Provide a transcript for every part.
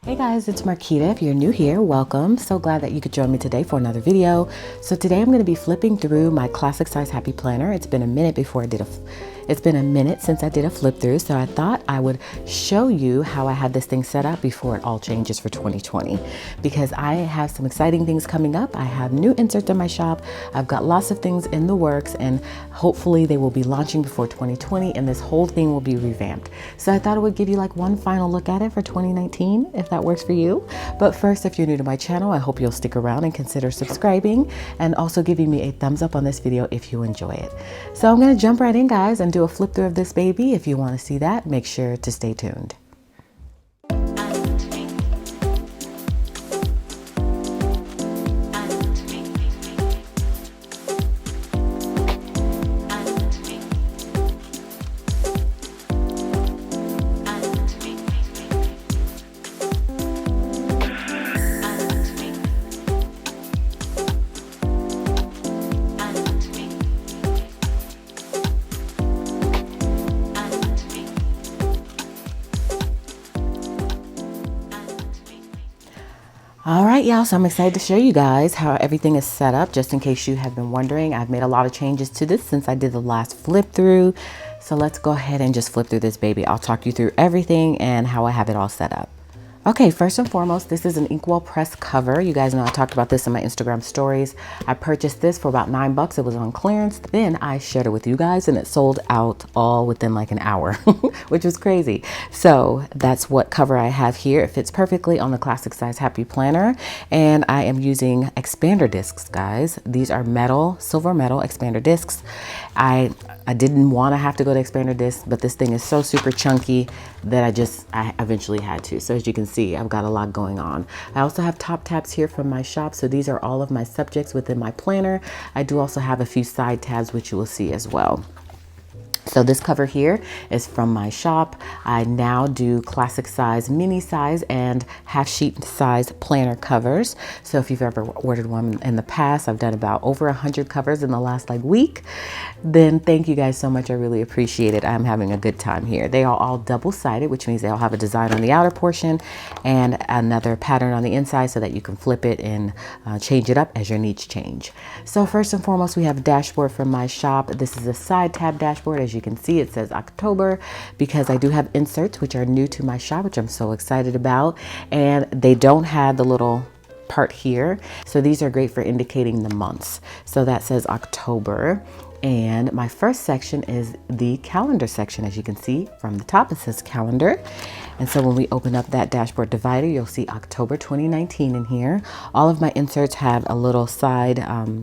Hey guys, it's Marquita. If you're new here, welcome. So glad that you could join me today for another video. So today I'm going to be flipping through my classic size happy planner. It's been a minute since I did a flip through, so I thought I would show you how I had this thing set up before it all changes for 2020, because I have some exciting things coming up. I have new inserts in my shop. I've got lots of things in the works, and hopefully they will be launching before 2020, and this whole thing will be revamped. So I thought I would give you like one final look at it for 2019, if that works for you. But first, if you're new to my channel, I hope you'll stick around and consider subscribing, and also giving me a thumbs up on this video if you enjoy it. So I'm going to jump right in, guys, and do a flip through of this baby. If you want to see that, make sure to stay tuned. All right, y'all, so I'm excited to show you guys how everything is set up. Just in case you have been wondering, I've made a lot of changes to this since I did the last flip through. So let's go ahead and just flip through this baby. I'll talk you through everything and how I have it all set up. Okay, first and foremost, this is an inkwell press cover. You guys know I talked about this in my Instagram stories. I purchased this for about $9. It was on clearance. Then I shared it with you guys and it sold out all within like an hour, which was crazy. So that's what cover I have here. It fits perfectly on the classic size happy planner. And I am using expander discs, guys. These are metal, silver metal expander discs. I didn't want to have to go to expander discs, but this thing is so super chunky that I eventually had to. So as you can see, I've got a lot going on. I also have top tabs here from my shop. So these are all of my subjects within my planner. I do also have a few side tabs, which you will see as well. So this cover here is from my shop. I now do classic size, mini size, and half sheet size planner covers. So if you've ever ordered one in the past, I've done about over 100 covers in the last like week. Then thank you guys so much. I really appreciate it. I'm having a good time here. They are all double-sided, which means they all have a design on the outer portion and another pattern on the inside so that you can flip it and change it up as your needs change. So first and foremost, we have a dashboard from my shop. This is a side tab dashboard. As you can see, it says October because I do have inserts which are new to my shop, which I'm so excited about, and they don't have the little part here. So these are great for indicating the months. So that says October. And my first section is the calendar section. As you can see from the top, it says calendar. And so when we open up that dashboard divider, you'll see October 2019 in here. All of my inserts have a little side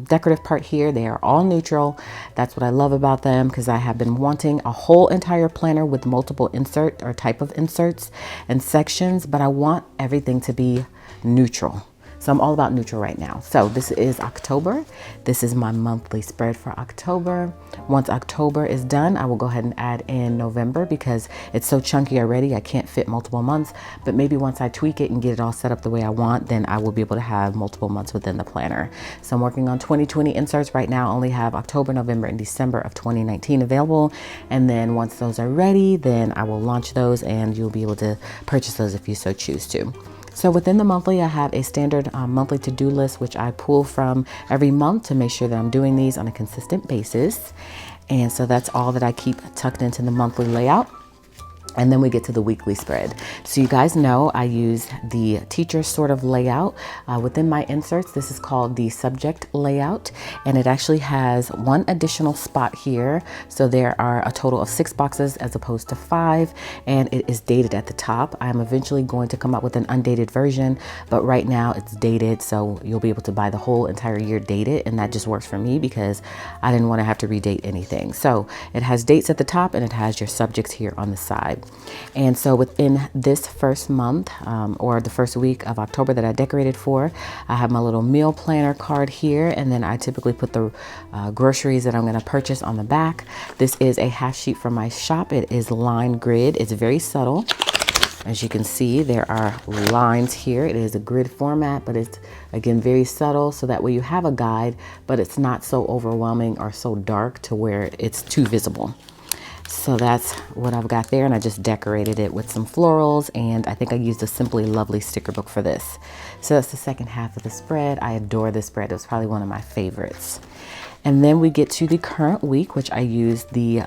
decorative part here. They are all neutral. That's what I love about them, because I have been wanting a whole entire planner with multiple insert or type of inserts and sections, but I want everything to be neutral. So I'm all about neutral right now. So this is October. This is my monthly spread for October. Once October is done, I will go ahead and add in November because it's so chunky already. I can't fit multiple months, but maybe once I tweak it and get it all set up the way I want, then I will be able to have multiple months within the planner. So I'm working on 2020 inserts right now. I only have October, November, and December of 2019 available. And then once those are ready, then I will launch those and you'll be able to purchase those if you so choose to. So within the monthly, I have a standard monthly to-do list, which I pull from every month to make sure that I'm doing these on a consistent basis. And so that's all that I keep tucked into the monthly layout. And then we get to the weekly spread. So you guys know I use the teacher sort of layout within my inserts. This is called the subject layout, and it actually has one additional spot here. So there are a total of 6 boxes as opposed to 5, and it is dated at the top. I'm eventually going to come up with an undated version, but right now it's dated. So you'll be able to buy the whole entire year dated, and that just works for me because I didn't want to have to redate anything. So it has dates at the top and it has your subjects here on the side. And so within this first month or the first week of October that I decorated for, I have my little meal planner card here, and then I typically put the groceries that I'm going to purchase on the back. This is a half sheet from my shop. It is line grid. It's very subtle. As you can see, there are lines here. It is a grid format, but it's again very subtle, so that way you have a guide, but it's not so overwhelming or so dark to where it's too visible. So that's what I've got there, and I just decorated it with some florals, and I think I used a Simply Lovely sticker book for this. So that's the second half of the spread. I adore this spread. It was probably one of my favorites. And then we get to the current week, which I used the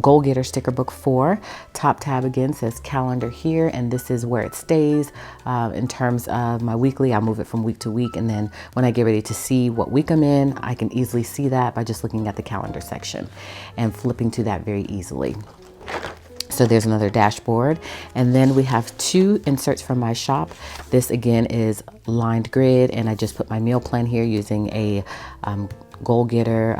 Goal Getter sticker book for. Top tab again says calendar here, and this is where it stays. In terms of my weekly, I move it from week to week, and then when I get ready to see what week I'm in, I can easily see that by just looking at the calendar section and flipping to that very easily. So there's another dashboard, and then we have two inserts from my shop. This again is lined grid, and I just put my meal plan here using a Goal Getter.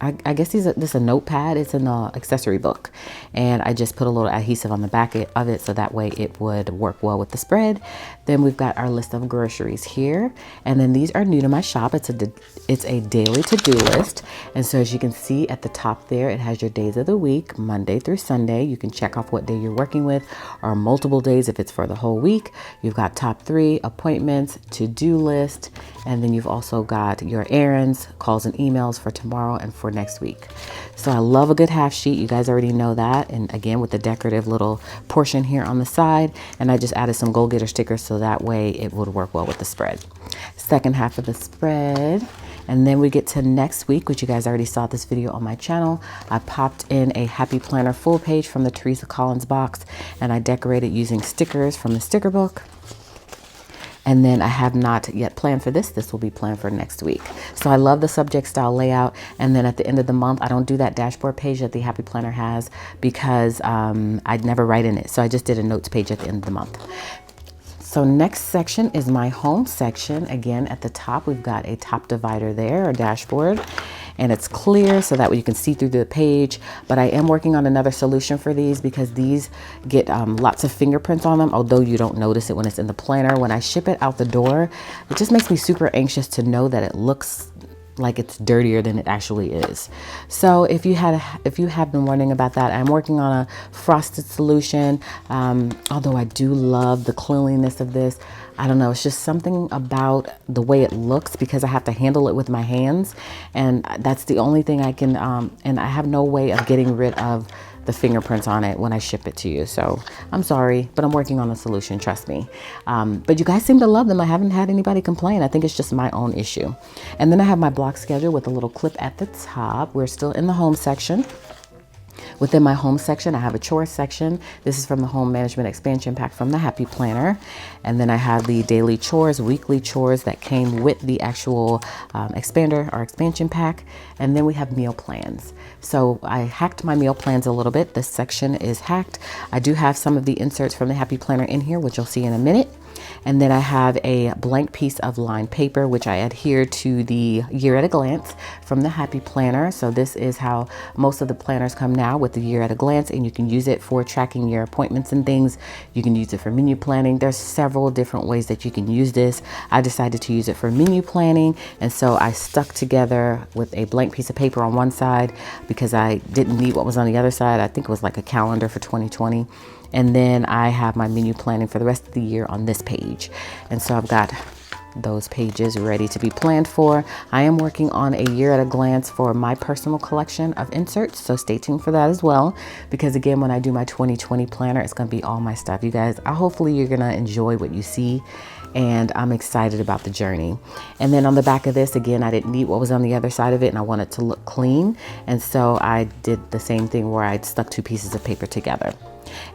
I guess this is a notepad. It's an accessory book, and I just put a little adhesive on the back of it so that way it would work well with the spread. Then we've got our list of groceries here, and then these are new to my shop. It's a daily to-do list, and so as you can see at the top there, it has your days of the week, Monday through Sunday. You can check off what day you're working with, or multiple days if it's for the whole week. You've got top 3 appointments, to-do list, and then you've also got your errands, calls and emails for tomorrow and for next week. So I love a good half sheet. You guys already know that. And again, with the decorative little portion here on the side, and I just added some Goal Getter stickers so that way it would work well with the spread. Second half of the spread. And then we get to next week, which you guys already saw this video on my channel. I popped in a Happy Planner full page from the Teresa Collins box, and I decorated using stickers from the sticker book. And then I have not yet planned for this. This will be planned for next week. So I love the subject style layout. And then at the end of the month, I don't do that dashboard page that the Happy Planner has because I'd never write in it. So I just did a notes page at the end of the month. So next section is my home section. Again, at the top, we've got a top divider there, or dashboard, and it's clear so that way you can see through the page. But I am working on another solution for these because these get lots of fingerprints on them, although you don't notice it when it's in the planner. When I ship it out the door, it just makes me super anxious to know that it looks like it's dirtier than it actually is. So if you have been wondering about that, I'm working on a frosted solution. Although I do love the cleanliness of this, I don't know, it's just something about the way it looks because I have to handle it with my hands, and that's the only thing I can and I have no way of getting rid of the fingerprints on it when I ship it to you. So I'm sorry, but I'm working on a solution, trust me. But you guys seem to love them. I haven't had anybody complain. I think it's just my own issue. And then I have my block schedule with a little clip at the top. We're still in the home section. Within my home section, I have a chores section. This is from the Home Management Expansion Pack from the Happy Planner. And then I have the daily chores, weekly chores that came with the actual expander or expansion pack. And then we have meal plans. So I hacked my meal plans a little bit. This section is hacked. I do have some of the inserts from the Happy Planner in here, which you'll see in a minute. And then I have a blank piece of lined paper, which I adhere to the year at a glance from the Happy Planner. So this is how most of the planners come now, with the year at a glance, and you can use it for tracking your appointments and things. You can use it for menu planning. There's several different ways that you can use this. I decided to use it for menu planning, and so I stuck together with a blank piece of paper on one side because I didn't need what was on the other side. I think it was like a calendar for 2020. And then I have my menu planning for the rest of the year on this page. And so I've got those pages ready to be planned for. I am working on a year at a glance for my personal collection of inserts, so stay tuned for that as well, because again, when I do my 2020 planner, it's going to be all my stuff. You guys, hopefully you're going to enjoy what you see, and I'm excited about the journey. And then on the back of this, again, I didn't need what was on the other side of it, and I wanted to look clean, and so I did the same thing where I stuck two pieces of paper together.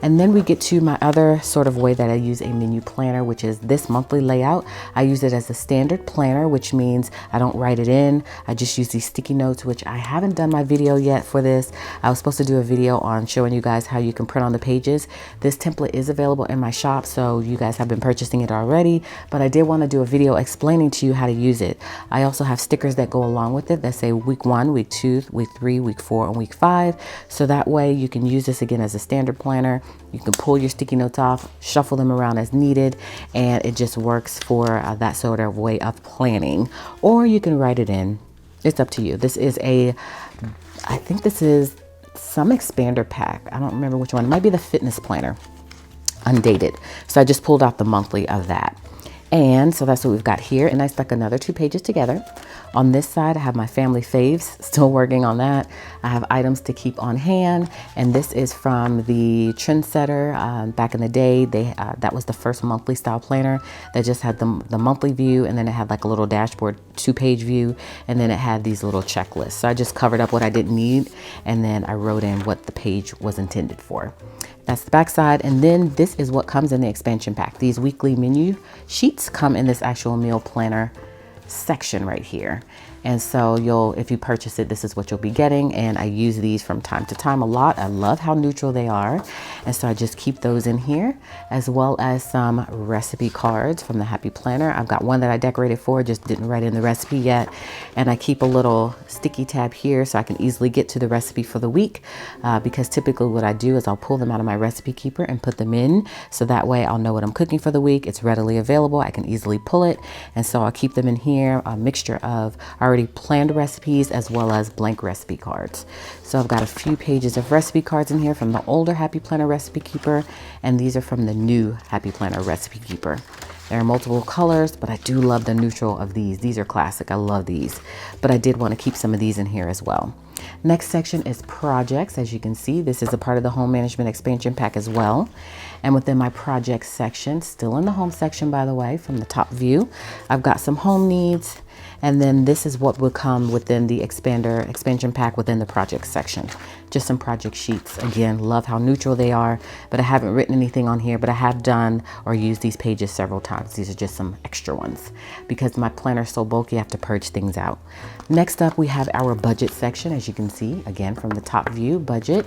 And then we get to my other sort of way that I use a menu planner, which is this monthly layout. I use it as a standard planner, which means I don't write it in. I just use these sticky notes, which I haven't done my video yet for this. I was supposed to do a video on showing you guys how you can print on the pages. This template is available in my shop, so you guys have been purchasing it already, but I did want to do a video explaining to you how to use it. I also have stickers that go along with it that say week 1, week 2, week 3, week 4, and week 5. So that way you can use this again as a standard planner. You can pull your sticky notes off, shuffle them around as needed, and it just works for that sort of way of planning. Or you can write it in. It's up to you. This is I think this is some expander pack. I don't remember which one. It might be the fitness planner, undated. So I just pulled out the monthly of that. And so that's what we've got here. And I stuck another 2 pages together. On this side, I have my family faves, still working on that. I have items to keep on hand, and this is from the Trendsetter. Back in the day, that was the first monthly style planner that just had the monthly view, and then it had like a little dashboard 2-page view, and then it had these little checklists. So I just covered up what I didn't need, and then I wrote in what the page was intended for. That's the back side, and then this is what comes in the expansion pack. These weekly menu sheets come in this actual meal planner section right here. And so if you purchase it, this is what you'll be getting. And I use these from time to time a lot. I love how neutral they are. And so I just keep those in here, as well as some recipe cards from the Happy Planner. I've got one that I decorated for, just didn't write in the recipe yet. And I keep a little sticky tab here so I can easily get to the recipe for the week. Because typically what I do is I'll pull them out of my recipe keeper and put them in. So that way I'll know what I'm cooking for the week. It's readily available. I can easily pull it. And so I'll keep them in here, a mixture of already planned recipes as well as blank recipe cards. So I've got a few pages of recipe cards in here from the older Happy Planner Recipe Keeper, and these are from the new Happy Planner Recipe Keeper. There are multiple colors, but I do love the neutral of these. These are classic. I love these, but I did want to keep some of these in here as well. Next section is projects. As you can see, this is a part of the home management expansion pack as well. And within my projects section, still in the home section, by the way, from the top view, I've got some home needs. And then this is what will come within the expansion pack within the projects section. Just some project sheets. Again, love how neutral they are, but I haven't written anything on here, but I have done or used these pages several times. These are just some extra ones because my planner is so bulky, I have to purge things out. Next up, we have our budget section. As you can see, again, from the top view, budget.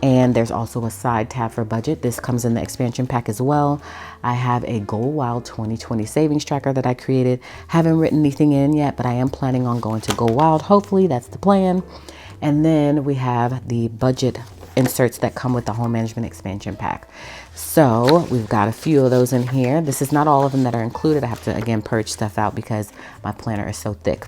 And there's also a side tab for budget. This comes in the expansion pack as well. I have a Go Wild 2020 savings tracker that I created. Haven't written anything in yet, but I am planning on going to Go Wild. Hopefully that's the plan. And then we have the budget inserts that come with the home management expansion pack. So we've got a few of those in here. This is not all of them that are included. I have to, again, purge stuff out because my planner is so thick.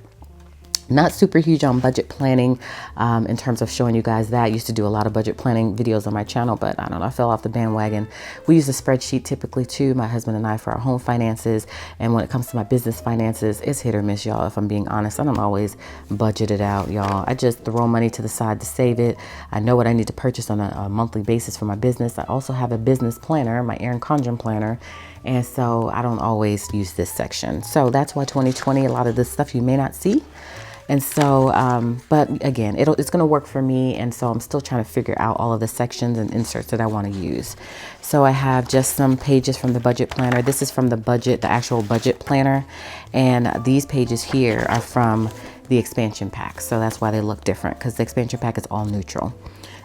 Not super huge on budget planning in terms of showing you guys that. I used to do a lot of budget planning videos on my channel, but I don't know, I fell off the bandwagon. We use a spreadsheet typically too, my husband and I, for our home finances. And when it comes to my business finances, it's hit or miss, y'all. If I'm being honest, I don't always budget it out, y'all. I just throw money to the side to save it. I know what I need to purchase on a monthly basis for my business. I also have a business planner, my Erin Condren planner. And so I don't always use this section. So that's why 2020, a lot of this stuff you may not see. And so, but again, it's going to work for me. And so I'm still trying to figure out all of the sections and inserts that I want to use. So I have just some pages from the budget planner. This is from the actual budget planner. And these pages here are from the expansion pack. So that's why they look different, because the expansion pack is all neutral.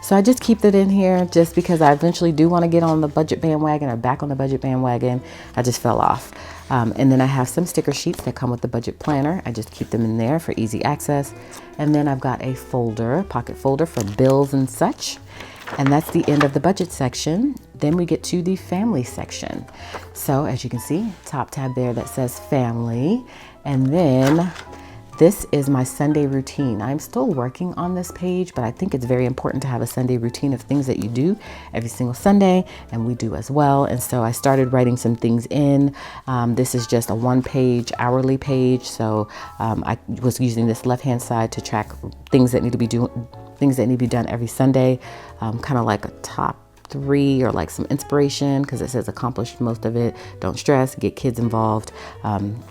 So I just keep it in here just because I eventually do want to get on the budget bandwagon or back on the budget bandwagon. I just fell off. And then I have some sticker sheets that come with the budget planner. I just keep them in there for easy access. And then I've got a folder, pocket folder for bills and such. And that's the end of the budget section. Then we get to the family section. So as you can see, top tab there that says family. And then this is my Sunday routine. I'm still working on this page, but I think it's very important to have a Sunday routine of things that you do every single Sunday, and we do as well. And so I started writing some things in. This is just a 1-page hourly page. So I was using this left-hand side to track things that need to be done every Sunday, kind of like a top 3 or like some inspiration, because it says accomplished most of it. Don't stress, get kids involved.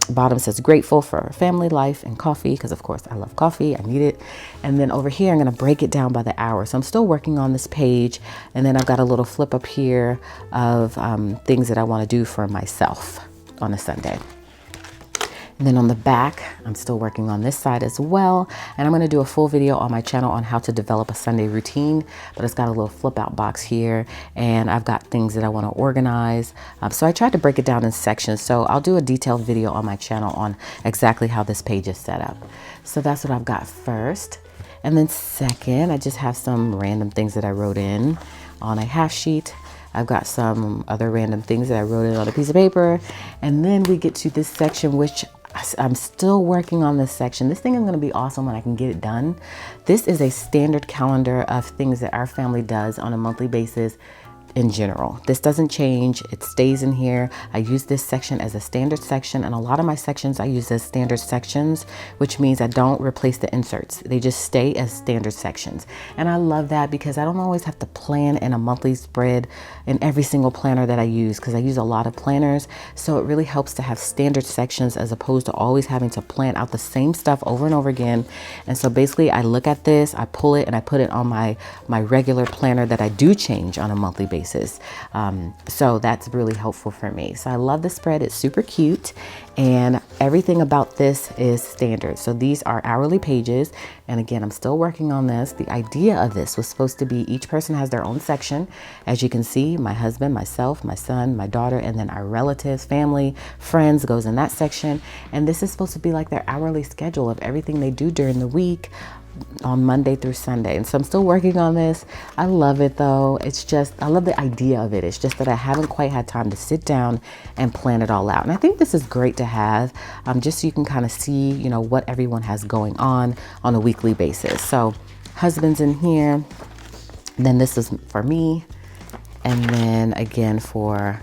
Bottom says grateful for family, life, and coffee, because of course I love coffee, I need it. And then over here I'm going to break it down by the hour. So I'm still working on this page, and then I've got a little flip up here of things that I want to do for myself on a Sunday. And then on the back, I'm still working on this side as well. And I'm going to do a full video on my channel on how to develop a Sunday routine, but it's got a little flip out box here, and I've got things that I want to organize. So I tried to break it down in sections. So I'll do a detailed video on my channel on exactly how this page is set up. So that's what I've got first. And then second, I just have some random things that I wrote in on a half sheet. I've got some other random things that I wrote in on a piece of paper. And then we get to this section, which I'm still working on this section. This thing is going to be awesome when I can get it done. This is a standard calendar of things that our family does on a monthly basis in general. This doesn't change. It stays in here. I use this section as a standard section, and a lot of my sections I use as standard sections, which means I don't replace the inserts. They just stay as standard sections. And I love that because I don't always have to plan in a monthly spread in every single planner that I use, because I use a lot of planners. So it really helps to have standard sections as opposed to always having to plan out the same stuff over and over again. And so basically I look at this, I pull it, and I put it on my regular planner that I do change on a monthly basis. So that's really helpful for me. So I love the spread. It's super cute, and everything about this is standard. So these are hourly pages. And again, I'm still working on this. The idea of this was supposed to be each person has their own section. As you can see, my husband, myself, my son, my daughter, and then our relatives, family, friends goes in that section. And this is supposed to be like their hourly schedule of everything they do during the week on Monday through Sunday. And so I'm still working on this. I love it though. It's just, I love the idea of it. It's just that I haven't quite had time to sit down and plan it all out. And I think this is great to have, just so you can kind of see, you know, what everyone has going on a weekly basis. So husband's in here. Then this is for me. And then again for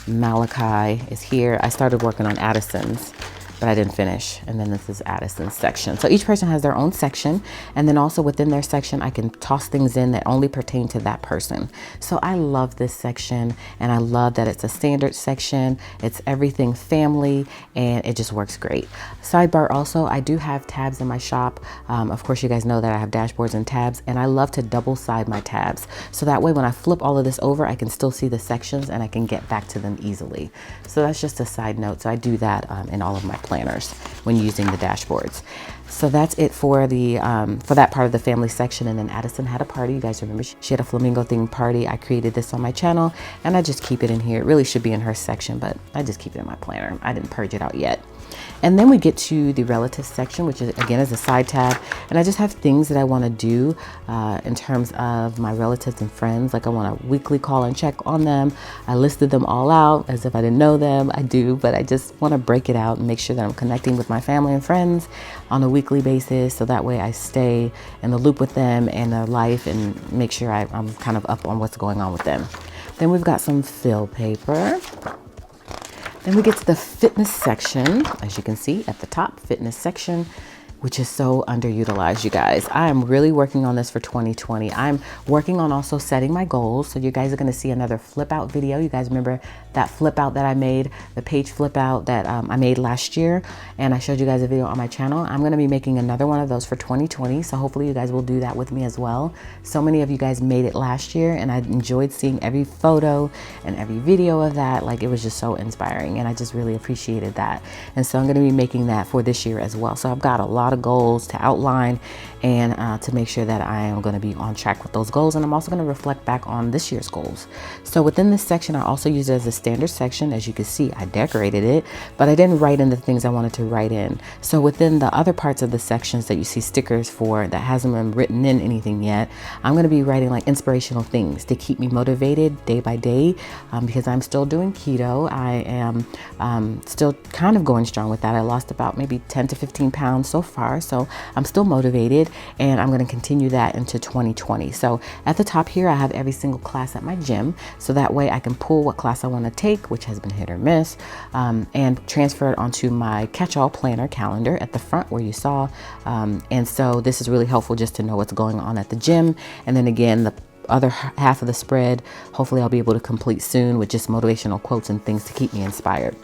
Malachi is here. I started working on Addison's, but I didn't finish. And then this is Addison's section. So each person has their own section. And then also within their section, I can toss things in that only pertain to that person. So I love this section, and I love that it's a standard section. It's everything family, and it just works great. Sidebar also, I do have tabs in my shop. Of course, you guys know that I have dashboards and tabs, and I love to double side my tabs. So that way, when I flip all of this over, I can still see the sections and I can get back to them easily. So that's just a side note. So I do that in all of my planners when using the dashboards. So that's it for the for that part of the family section. And then Addison had a party. You guys remember she had a flamingo themed party. I created this on my channel, and I just keep it in here. It really should be in her section, but I just keep it in my planner. I didn't purge it out yet. And then we get to the relatives section, which is again is a side tab. And I just have things that I want to do in terms of my relatives and friends. Like I want to weekly call and check on them. I listed them all out as if I didn't know them. I do, but I just want to break it out and make sure that I'm connecting with my family and friends on a weekly basis. So that way I stay in the loop with them and their life and make sure I'm kind of up on what's going on with them. Then we've got some fill paper. Then we get to the fitness section. As you can see at the top, fitness section, which is so underutilized, you guys. I am really working on this for 2020. I'm working on also setting my goals. So you guys are gonna see another flip out video. You guys remember that flip out that I made, the page flip out that I made last year, and I showed you guys a video on my channel. I'm gonna be making another one of those for 2020. So hopefully you guys will do that with me as well. So many of you guys made it last year, and I enjoyed seeing every photo and every video of that. Like it was just so inspiring, and I just really appreciated that. And so I'm gonna be making that for this year as well. So I've got a lot of goals to outline and to make sure that I am going to be on track with those goals. And I'm also going to reflect back on this year's goals. So within this section, I also use it as a standard section. As you can see, I decorated it, but I didn't write in the things I wanted to write in. So within the other parts of the sections that you see stickers for that hasn't been written in anything yet, I'm going to be writing like inspirational things to keep me motivated day by day because I'm still doing keto. I am still kind of going strong with that. I lost about maybe 10 to 15 pounds so far. So I'm still motivated, and I'm going to continue that into 2020. So at the top here, I have every single class at my gym. So that way I can pull what class I want to take, which has been hit or miss, and transfer it onto my catch-all planner calendar at the front where you saw. And so this is really helpful just to know what's going on at the gym. And then again, the other half of the spread, hopefully I'll be able to complete soon with just motivational quotes and things to keep me inspired.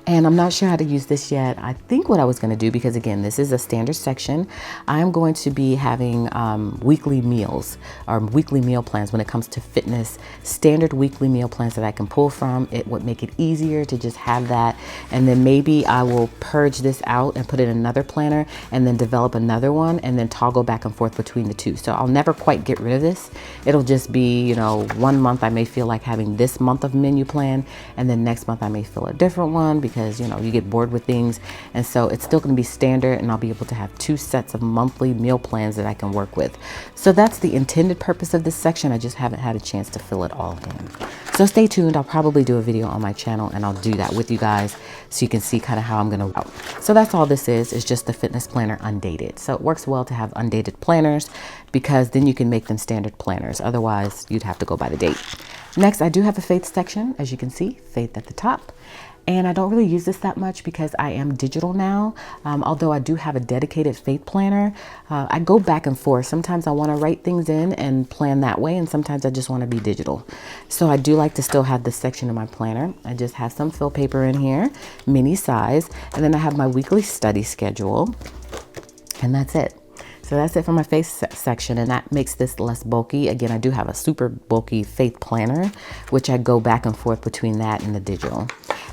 And I'm not sure how to use this yet. I think what I was going to do, because again, this is a standard section, I'm going to be having weekly meals or weekly meal plans when it comes to fitness, standard weekly meal plans that I can pull from. It would make it easier to just have that. And then maybe I will purge this out and put it in another planner and then develop another one and then toggle back and forth between the two. So I'll never quite get rid of this. It'll just be, you know, one month I may feel like having this month of menu plan, and then next month I may feel a different one because because, you know, you get bored with things. And so it's still going to be standard, and I'll be able to have 2 sets of monthly meal plans that I can work with. So that's the intended purpose of this section. I just haven't had a chance to fill it all in. So stay tuned. I'll probably do a video on my channel, and I'll do that with you guys so you can see kind of how I'm going to. So that's all this is just the fitness planner undated. So it works well to have undated planners because then you can make them standard planners. Otherwise, you'd have to go by the date. Next, I do have a faith section, as you can see, faith at the top. And I don't really use this that much because I am digital now. Although I do have a dedicated faith planner, I go back and forth. Sometimes I want to write things in and plan that way, and sometimes I just want to be digital. So I do like to still have this section in my planner. I just have some fill paper in here, mini size, and then I have my weekly study schedule, and that's it. So that's it for my faith section, and that makes this less bulky. Again, I do have a super bulky faith planner, which I go back and forth between that and the digital.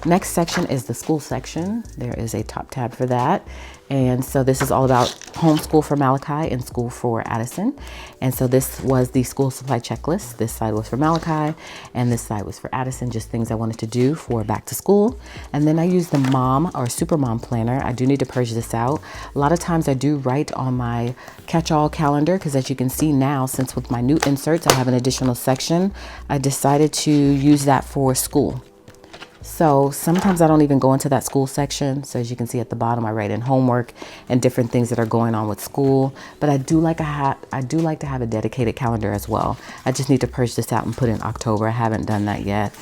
Next section is the school section. There is a top tab for that. And so this is all about homeschool for Malachi and school for Addison. And so this was the school supply checklist. This side was for Malachi and this side was for Addison, just things I wanted to do for back to school. And then I use the mom or super mom planner. I do need to purge this out. A lot of times I do write on my catch-all calendar because, as you can see now, since with my new inserts, I have an additional section. I decided to use that for school. So sometimes I don't even go into that school section. So as you can see at the bottom, I write in homework and different things that are going on with school. But I do like to have a dedicated calendar as well. I just need to purge this out and put in October. I haven't done that yet.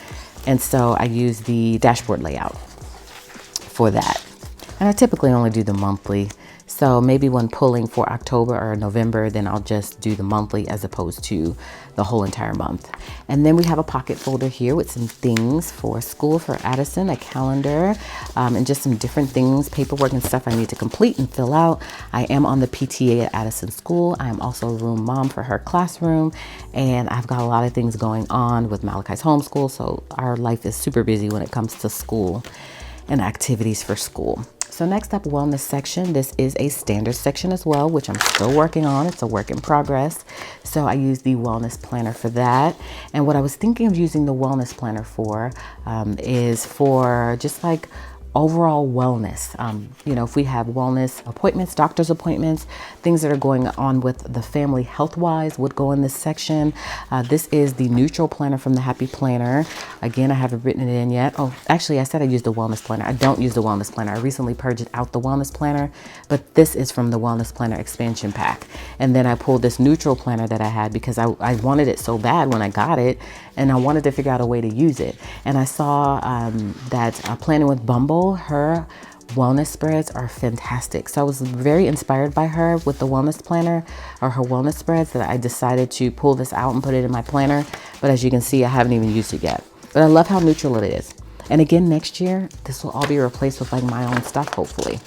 And so I use the dashboard layout for that. And I typically only do the monthly. So maybe when pulling for October or November, then I'll just do the monthly as opposed to the whole entire month. And then we have a pocket folder here with some things for school for Addison, a calendar, and just some different things, paperwork and stuff I need to complete and fill out. I am on the PTA at Addison School. I am also a room mom for her classroom, and I've got a lot of things going on with Malachi's homeschool. So our life is super busy when it comes to school and activities for school. So next up, wellness section. This is a standard section as well, which I'm still working on. It's a work in progress. So I use the wellness planner for that. And what I was thinking of using the wellness planner for is for just like overall wellness. You know, if we have wellness appointments, doctor's appointments, things that are going on with the family health wise would go in this section. This is the neutral planner from the Happy Planner. Again, I haven't written it in yet. Oh, actually I said I used the wellness planner. I don't use the wellness planner. I recently purged out the wellness planner, but this is from the wellness planner expansion pack. And then I pulled this neutral planner that I had because I wanted it so bad when I got it, and I wanted to figure out a way to use it. And I saw that Planning with Bumble, her wellness spreads are fantastic. So I was very inspired by her with the wellness planner or her wellness spreads that I decided to pull this out and put it in my planner. But as you can see, I haven't even used it yet. But I love how neutral it is. And again, next year, this will all be replaced with like my own stuff, hopefully.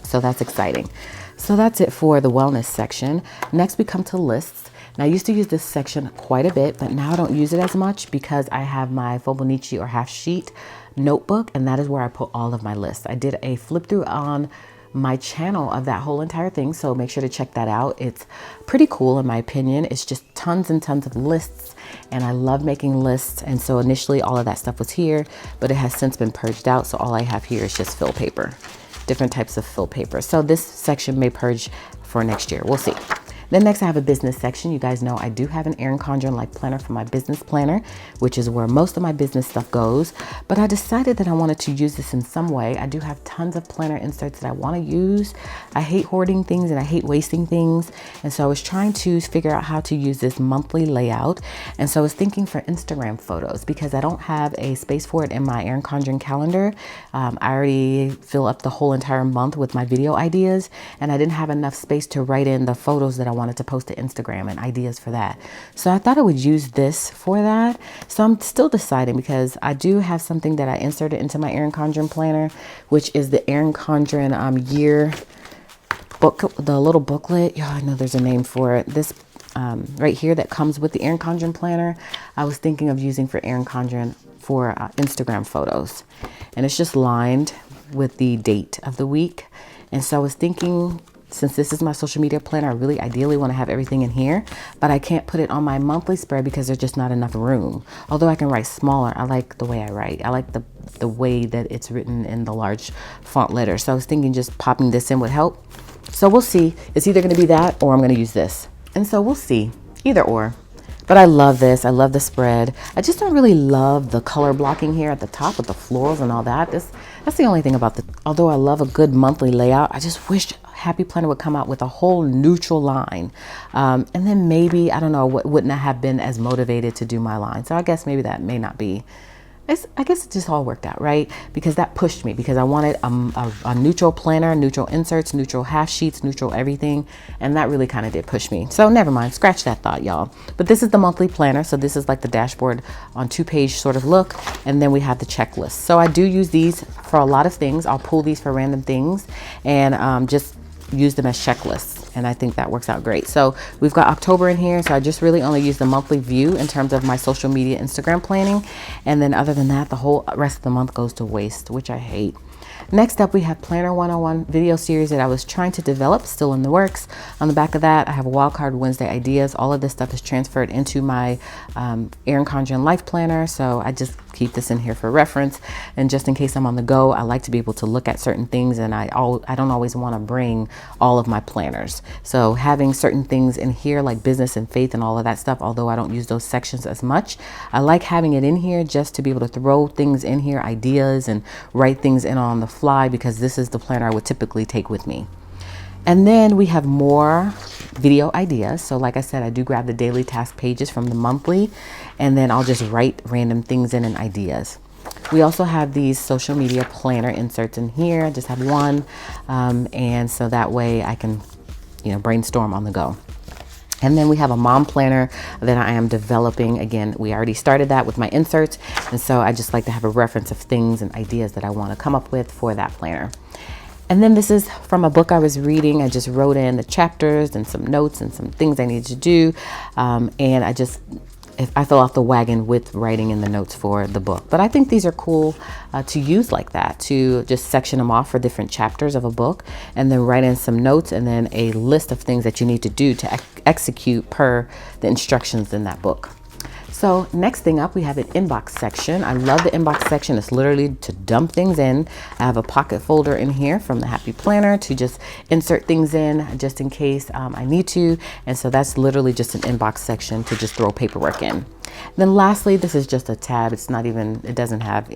So that's exciting. So that's it for the wellness section. Next, we come to lists. Now, I used to use this section quite a bit, but now I don't use it as much because I have my Fibonacci or half sheet notebook, and that is where I put all of my lists. I did a flip through on my channel of that whole entire thing, so make sure to check that out. It's pretty cool in my opinion. It's just tons and tons of lists, and I love making lists. And so initially all of that stuff was here, but it has since been purged out. So all I have here is just fill paper, different types of fill paper. So this section may purge for next year. We'll see. Then next I have a business section. You guys know I do have an Erin Condren-like planner for my business planner, which is where most of my business stuff goes. But I decided that I wanted to use this in some way. I do have tons of planner inserts that I want to use. I hate hoarding things and I hate wasting things. And so I was trying to figure out how to use this monthly layout. And so I was thinking for Instagram photos because I don't have a space for it in my Erin Condren calendar. I already fill up the whole entire month with my video ideas, and I didn't have enough space to write in the photos that I wanted to post to Instagram and ideas for that. So I thought I would use this for that. So I'm still deciding because I do have something that I inserted into my Erin Condren planner, which is the Erin Condren year book, the little booklet. Yeah, I know there's a name for it. This right here that comes with the Erin Condren planner, I was thinking of using for Erin Condren for Instagram photos. And it's just lined with the date of the week. And so I was thinking since this is my social media planner, I really ideally want to have everything in here, but I can't put it on my monthly spread because there's just not enough room. Although I can write smaller, I like the way I write. I like the way that it's written in the large font letters. So I was thinking just popping this in would help. So we'll see. It's either going to be that or I'm going to use this. And so we'll see, either or. But I love this. I love the spread. I just don't really love the color blocking here at the top with the florals and all that. That's the only thing about the, although I love a good monthly layout, I just wish Happy Planner would come out with a whole neutral line. And then maybe, I don't know, wouldn't I have been as motivated to do my line? So I guess maybe that may not be. I guess it just all worked out, right? Because that pushed me, because I wanted a neutral planner, neutral inserts, neutral half sheets, neutral everything. And that really kind of did push me. So never mind, scratch that thought, y'all. But this is the monthly planner. So this is like the dashboard on 2-page sort of look. And then we have the checklist. So I do use these for a lot of things. I'll pull these for random things and just use them as checklists. And I think that works out great. So we've got October in here. So I just really only use the monthly view in terms of my social media Instagram planning. And then other than that, the whole rest of the month goes to waste, which I hate. Next up, we have Planner 101 video series that I was trying to develop, still in the works. On the back of that, I have Wildcard Wednesday ideas. All of this stuff is transferred into my Erin Condren Life Planner. So I just keep this in here for reference. And just in case I'm on the go, I like to be able to look at certain things, and I don't always want to bring all of my planners. So having certain things in here like business and faith and all of that stuff, although I don't use those sections as much, I like having it in here just to be able to throw things in here, ideas, and write things in on the fly, because this is the planner I would typically take with me. And then we have more video ideas. So like I said, I do grab the daily task pages from the monthly, and then I'll just write random things in and ideas. We also have these social media planner inserts in here. I just have one. And so that way I can, brainstorm on the go. And then we have a mom planner that I am developing. Again, we already started that with my inserts. And so I just like to have a reference of things and ideas that I want to come up with for that planner. And then this is from a book I was reading. I just wrote in the chapters and some notes and some things I needed to do. And I fell off the wagon with writing in the notes for the book. But I think these are cool to use like that, to just section them off for different chapters of a book, and then write in some notes and then a list of things that you need to do to execute per the instructions in that book. So next thing up, we have an inbox section. I love the inbox section. It's literally to dump things in. I have a pocket folder in here from the Happy Planner to just insert things in just in case I need to. And so that's literally just an inbox section to just throw paperwork in. Then lastly, this is just a tab. It doesn't have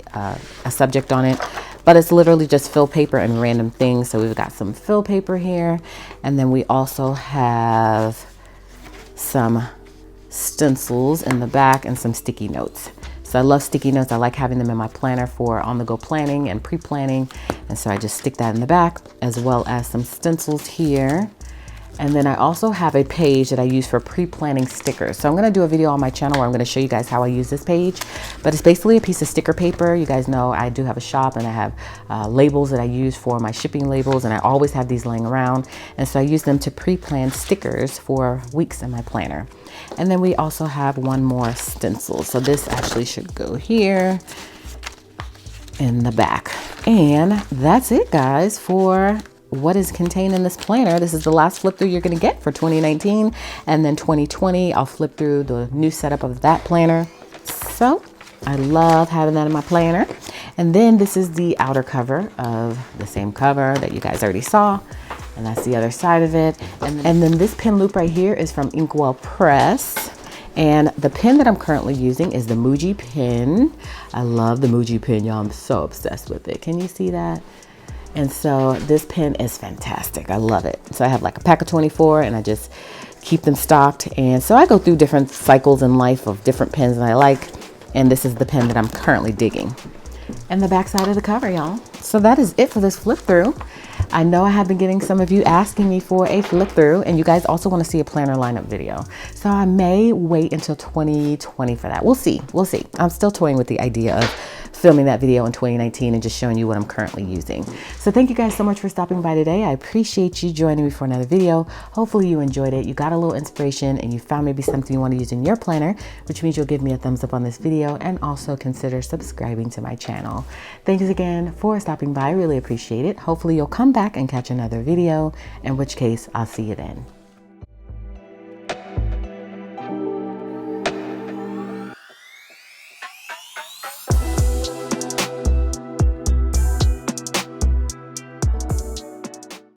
a subject on it, but it's literally just fill paper and random things. So we've got some fill paper here. And then we also have some stencils in the back and some sticky notes. So I love sticky notes. I like having them in my planner for on-the-go planning and pre-planning. And so I just stick that in the back, as well as some stencils here. And then I also have a page that I use for pre-planning stickers. So I'm going to do a video on my channel where I'm going to show you guys how I use this page. But it's basically a piece of sticker paper. You guys know I do have a shop, and I have labels that I use for my shipping labels, and I always have these laying around. And so I use them to pre-plan stickers for weeks in my planner. And then we also have one more stencil. So this actually should go here in the back. And that's it, guys, for what is contained in this planner. This is the last flip through you're going to get for 2019, and then 2020 I'll flip through the new setup of that planner. So I love having that in my planner. And then this is the outer cover of the same cover that you guys already saw, and that's the other side of it. And then this pen loop right here is from Inkwell Press. And the pen that I'm currently using is the Muji pen. I love the Muji pen, y'all. I'm so obsessed with it. Can you see that? And so this pen is fantastic. I love it. So I have like a pack of 24, and I just keep them stocked. And so I go through different cycles in life of different pens that I like. And this is the pen that I'm currently digging. And the back side of the cover, y'all. So that is it for this flip through. I know I have been getting some of you asking me for a flip through, and you guys also want to see a planner lineup video. So I may wait until 2020 for that. We'll see. We'll see. I'm still toying with the idea of filming that video in 2019 and just showing you what I'm currently using. So thank you guys so much for stopping by today. I appreciate you joining me for another video. Hopefully you enjoyed it. You got a little inspiration, and you found maybe something you want to use in your planner, which means you'll give me a thumbs up on this video, and also consider subscribing to my channel. Thanks again for stopping by. I really appreciate it. Hopefully you'll come back and catch another video, in which case I'll see you then.